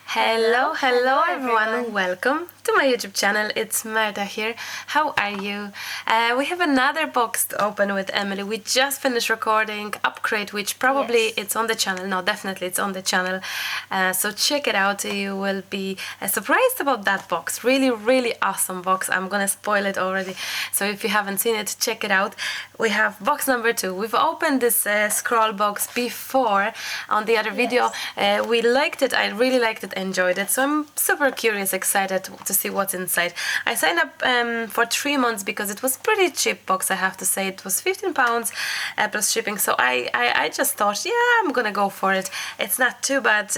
Hello everyone, welcome to my YouTube channel. It's Marta here. How are you? We have another box to open with Emily. We just finished recording Upgrade, which probably it's on the channel. No, definitely it's on the channel. So check it out. You will be surprised about that box. Really awesome box. I'm gonna spoil it already. So if you haven't seen it, check it out. We have box number 2. We've opened this scroll box before on the other video. We liked it. I really liked it, enjoyed it. So I'm super curious, excited to see what's inside. I signed up for 3 months because it was pretty cheap box, I have to say. It was £15 plus shipping. So I just thought, yeah, I'm gonna go for it. It's not too bad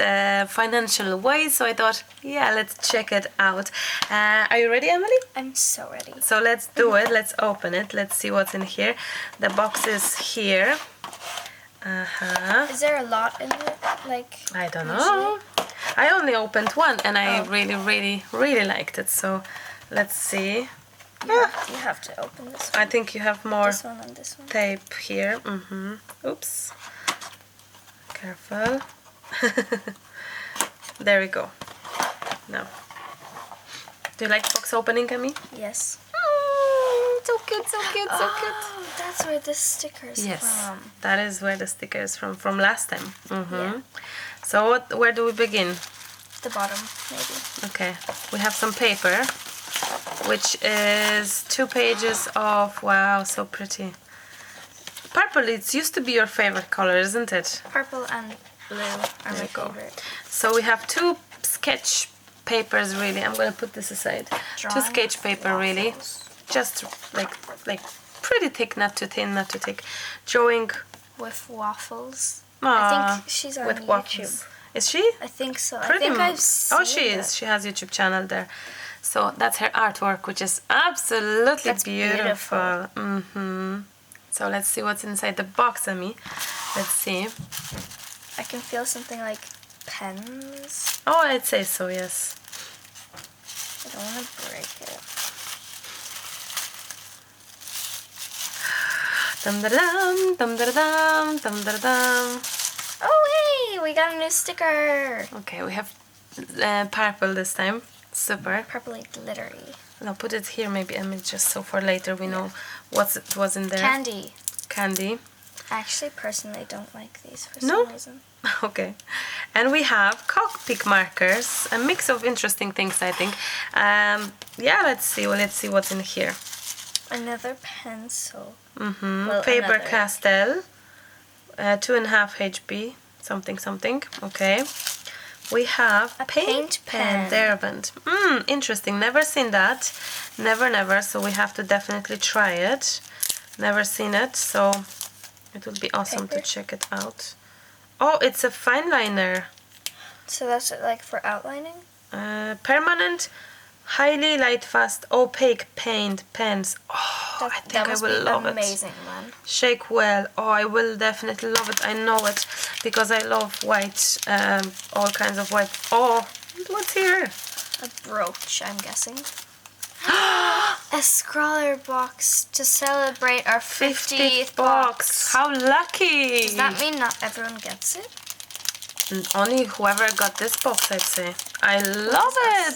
financial wise. So I thought, yeah, let's check it out. Are you ready, Emily? I'm so ready. So let's do it. Let's open it. Let's see what's in here. The box is here. Is there a lot in it? Like, I don't know. I only opened one and I really liked it. So let's see. You have to open this one. I think you have more this one and this one. tape here. Oops. Careful. There we go. Now. Do you like box opening, Amy? Yes. So cute, so cute, so cute. That's where the stickers from. That is where the sticker is from last time. Yeah. So where do we begin? The bottom, maybe. Okay, we have some paper, which is 2 pages of, wow, so pretty. Purple, it used to be your favorite color, isn't it? Purple and blue are my favorite. So we have 2 sketch papers, really. I'm gonna put this aside. Drawing 2 sketch paper, waffles. really. Just like pretty thick, not too thin, not too thick. Drawing with waffles. I I think she's on with YouTube. Waffles. Is she? I think so. Pretty I think I've seen she is. She has a YouTube channel there. So that's her artwork, which is absolutely beautiful. So let's see what's inside the box, Amy. Let's see. I can feel something like pens. Oh, I'd say so, yes. I don't want to break it. Dum da dum, dum da dum, dum da dum. Oh hey, we got a new sticker. Okay, we have purple this time. Super. Purpley glittery. I'll put it here, maybe, Emily, just so for later we know what was in there. Candy. Candy. I actually personally don't like these for No? some reason. Okay. And we have cockpit markers, a mix of interesting things, I think. Yeah, let's see what's in here. Another pencil. Well, Faber-Castell, 2.5 HB, something. Okay. We have a paint pen. Derwent. Interesting. Never seen that. Never. So we have to definitely try it. Never seen it, so it would be awesome to check it out. Oh, it's a fine liner. So that's like for outlining? Permanent, highly light fast, opaque paint pens. Oh, I think I will love it. Amazing, man. Shake well. Oh, I will definitely love it. I know it because I love white, all kinds of white. Oh, what's here? A brooch, I'm guessing. A scroller box to celebrate our 50th box. How lucky! Does that mean not everyone gets it? Only whoever got this box, I'd say. I love it!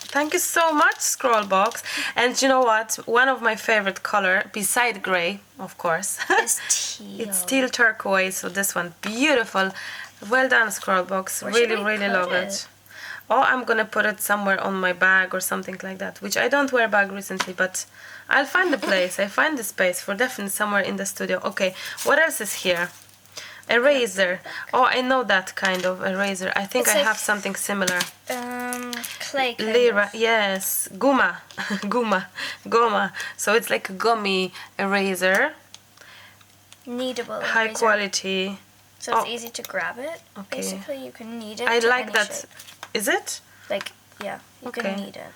Thank you so much, scroll box. And you know what? One of my favorite color, beside grey, of course, is teal. It's teal turquoise, so this one, beautiful. Well done, scroll box. Really love it. Oh, I'm gonna put it somewhere on my bag or something like that, which I don't wear a bag recently, but I'll find the place. I find the space for definitely somewhere in the studio. Okay, what else is here? Eraser. Oh, I know that kind of eraser. I think I have something similar. Clay. Lira, yes. Guma. Goma. So it's like a gummy eraser. Kneadable eraser. High quality. So it's easy to grab it. Okay. Basically, you can knead it. I to like any that. shape. Is it? Like, yeah, you can knead it.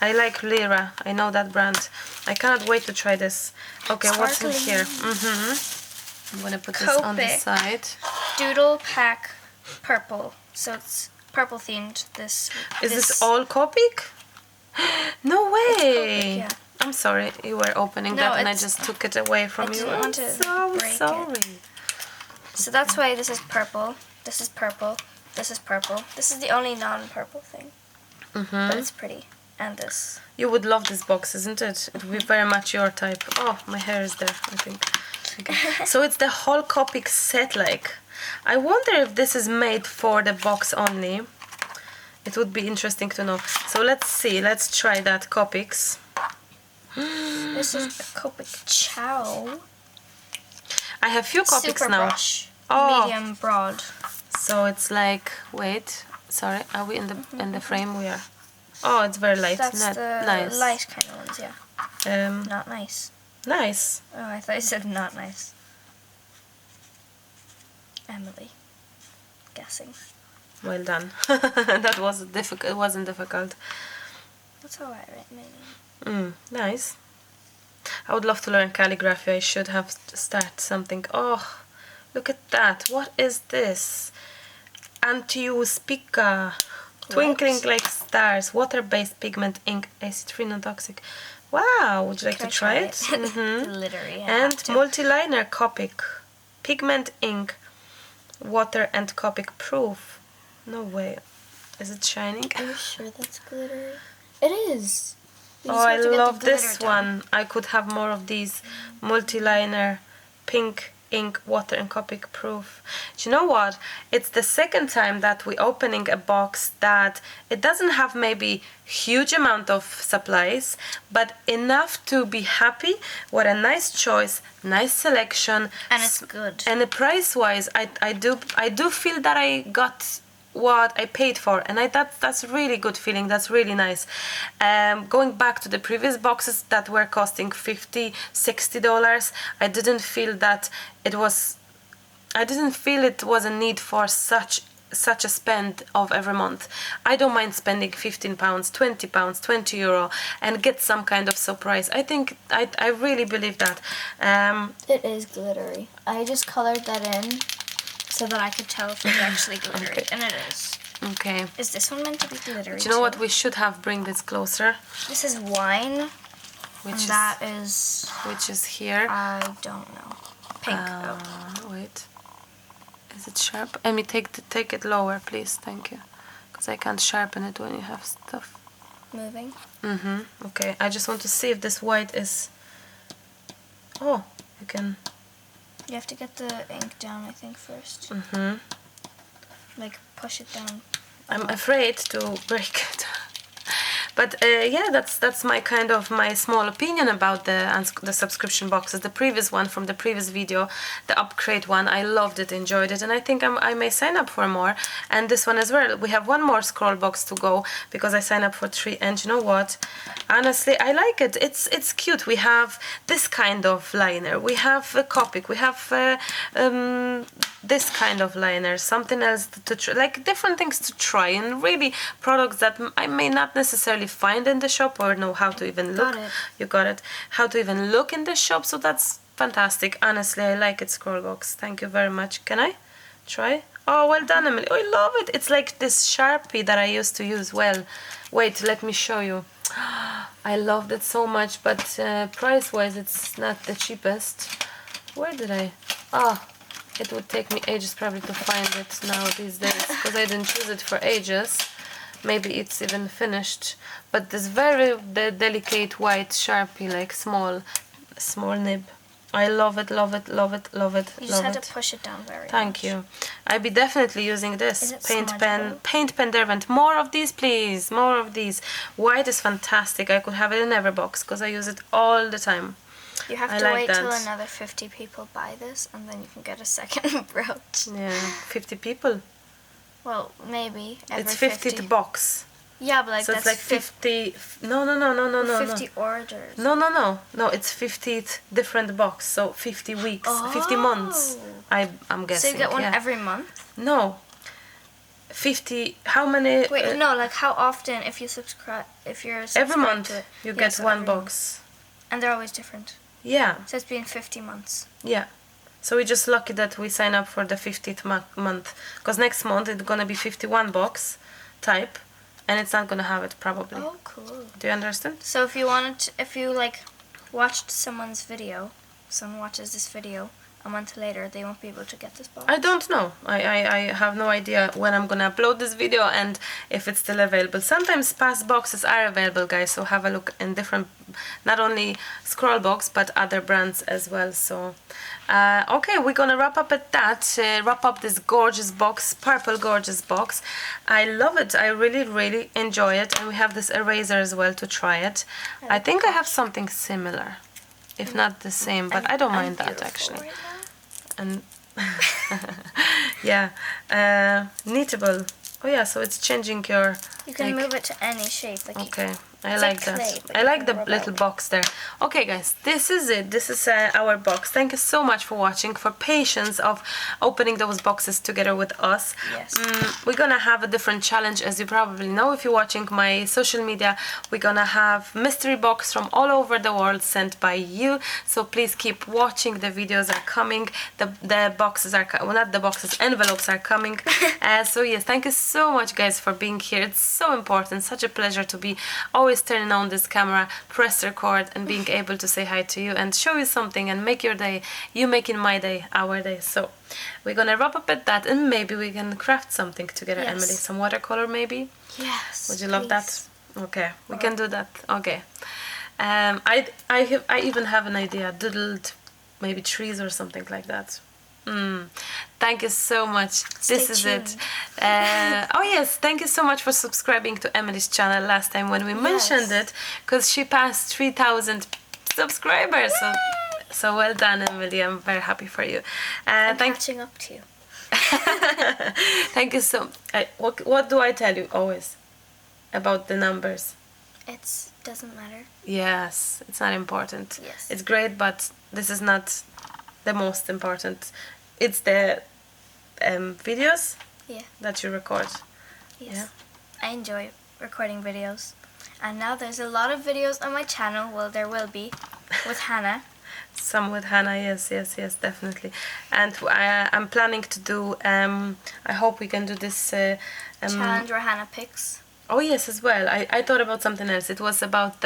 I like Lira. I know that brand. I cannot wait to try this. Okay, what's in here? I'm gonna put this on the side. Doodle pack purple. So it's purple themed. Is this all Copic? No way! Copic, yeah. I'm sorry, you were opening that and I just took it away from you. I'm so sorry. So that's why this is purple. This is purple. This is purple. This is the only non-purple thing. But it's pretty. And this. You would love this box, isn't it? It would be very much your type. Oh, my hair is there, I think. Okay. So it's the whole Copic set, like. I wonder if this is made for the box only. It would be interesting to know. So let's see. Let's try that Copics. This is a Copic Chow. I have few Copics Super now. brush. Oh. Medium broad. So it's like, wait, sorry, are we in the frame? We are. Oh, it's very light. That's the nice. light kind of ones, yeah. Not nice. Nice. Oh, I thought you said not nice. Emily. Guessing. Well done. That was difficult. It wasn't difficult. That's alright, right, maybe. Nice. I would love to learn calligraphy. I should have started something. Oh, look at that. What is this? Antiuspica. Twinkling like stars. Water-based pigment ink. Acid-free, non-toxic. Wow. Would you like to try it? Glittery. And multi-liner Copic. Pigment ink. Water and Copic proof. No way. Is it shining? Are you sure that's glittery? It is. Oh, I love this one. I could have more of these. Multi-liner, pink ink, water and Copic proof. Do you know what? It's the second time that we're opening a box that it doesn't have maybe huge amount of supplies, but enough to be happy. What a nice choice, nice selection. And it's good. And the price-wise, I do feel that I got what I paid for, and that's really good feeling. That's really nice. Going back to the previous boxes that were costing $50-$60, I didn't feel it was a need for such a spend of every month. I don't mind spending £15, £20, €20 and get some kind of surprise. I think I really believe that. It is glittery. I just colored that in so that I could tell if it was actually glittery, Okay. and it is. Okay. Is this one meant to be glittery? Do you know too? what? We should have bring this closer. This is wine, Which is here. I don't know. Pink. Wait. Is it sharp? Amy, take it lower, please. Thank you. Because I can't sharpen it when you have stuff. Moving. Okay. I just want to see if this white is... Oh, you can... You have to get the ink down, I think, first. Like, push it down. I'm afraid to break it. But yeah, that's my small opinion about the subscription boxes. The previous one from the previous video, the upgrade one, I loved it, enjoyed it, and I think I may sign up for more. And this one as well. We have one more scroll box to go because I signed up for 3. And you know what? Honestly, I like it. It's cute. We have this kind of liner. We have a Copic. We have this kind of liner. Something else to try, like different things to try, and really products that I may not necessarily find in the shop or know how to even look. You got it. How to even look in the shop. So that's fantastic. Honestly, I like it, scroll box. Thank you very much. Can I try? Oh, well done, Emily. Oh, I love it. It's like this Sharpie that I used to use. Well, wait, let me show you. I loved it so much, but price-wise, it's not the cheapest. Where did I? Oh, it would take me ages probably to find it now these days because I didn't use it for ages. Maybe it's even finished. But this very delicate white Sharpie, like small nib. I love it, love it, love it, love it. You just had to push it down very much. Thank you. I'll be definitely using this. Is it paint smudgeable? pen Derwent. More of these, please. More of these. White is fantastic. I could have it in every box because I use it all the time. You have to wait till another 50 people buy this, and then you can get a second brooch. Yeah, 50 people. Well, maybe every It's 50th box. Yeah, but like so that's it's like 50. No. 50 orders. No. It's 50th different box. So 50 weeks, 50 months. I'm guessing. So you get one every month? No. 50. How many? Wait, no. Like how often? If you're subscribed every month to it, you get one box. And they're always different. Yeah. So it's been 50 months. Yeah. So we're just lucky that we sign up for the 50th month. Because next month it's gonna be 51 box type. And it's not gonna have it probably. Oh, cool. Do you understand? So if you like watched someone's video, someone watches this video, a month later, they won't be able to get this box? I don't know. I have no idea when I'm gonna upload this video and if it's still available. Sometimes past boxes are available, guys, so have a look in different, not only Scrollbox but other brands as well. So okay, we're gonna wrap up at that. Wrap up this gorgeous box, purple gorgeous box. I love it. I really enjoy it, and we have this eraser as well to try it. I think I have something similar, if not the same, but I don't mind that actually. Right now. And yeah, kneadable. Oh yeah, so it's changing your. You can like, move it to any shape. Like okay, I It's like like that. clay, but I you like the can rub little out. box there. Okay, guys, this is it. This is our box. Thank you so much for watching, for patience of opening those boxes together with us. Yes. We're gonna have a different challenge, as you probably know if you're watching my social media. We're gonna have mystery box from all over the world sent by you. So please keep watching. The videos are coming. The boxes are well, not the boxes, envelopes are coming. So yes, thank you so much, guys, for being here. It's so important, such a pleasure to be always turning on this camera, press record, and being able to say hi to you and show you something and make your day, you making my day, our day. So we're gonna wrap up at that, and maybe we can craft something together. Yes. Emily, some watercolor maybe. Yes. Would you love that? please. Okay, we can do that. Okay. I even have an idea, doodled maybe trees or something like that. Thank you so much. This Stay is tuned. it. Oh yes, thank you so much for subscribing to Emily's channel last time when we mentioned it, because she passed 3,000 subscribers. So well done, Emily. I'm very happy for you. I'm Thank catching up to you. thank you so. What do I tell you always about the numbers? It doesn't matter. Yes, it's not important. Yes. It's great, but this is not the most important. It's the videos Yeah. that you record. Yes. Yeah. I enjoy recording videos. And now there's a lot of videos on my channel. Well, there will be with Hannah. Some with Hannah, yes, definitely. And I'm planning to do, I hope we can do this Challenge where Hannah picks. oh yes, as well. I thought about something else. It was about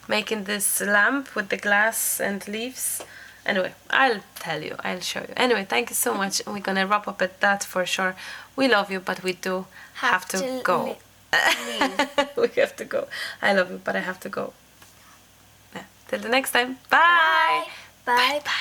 making this lamp with the glass and leaves. Anyway, I'll tell you. I'll show you. Anyway, thank you so much. We're gonna wrap up at that for sure. We love you, but we do have to go. Leave. We have to go. I love you, but I have to go. Yeah. Till the next time. Bye. Bye. Bye.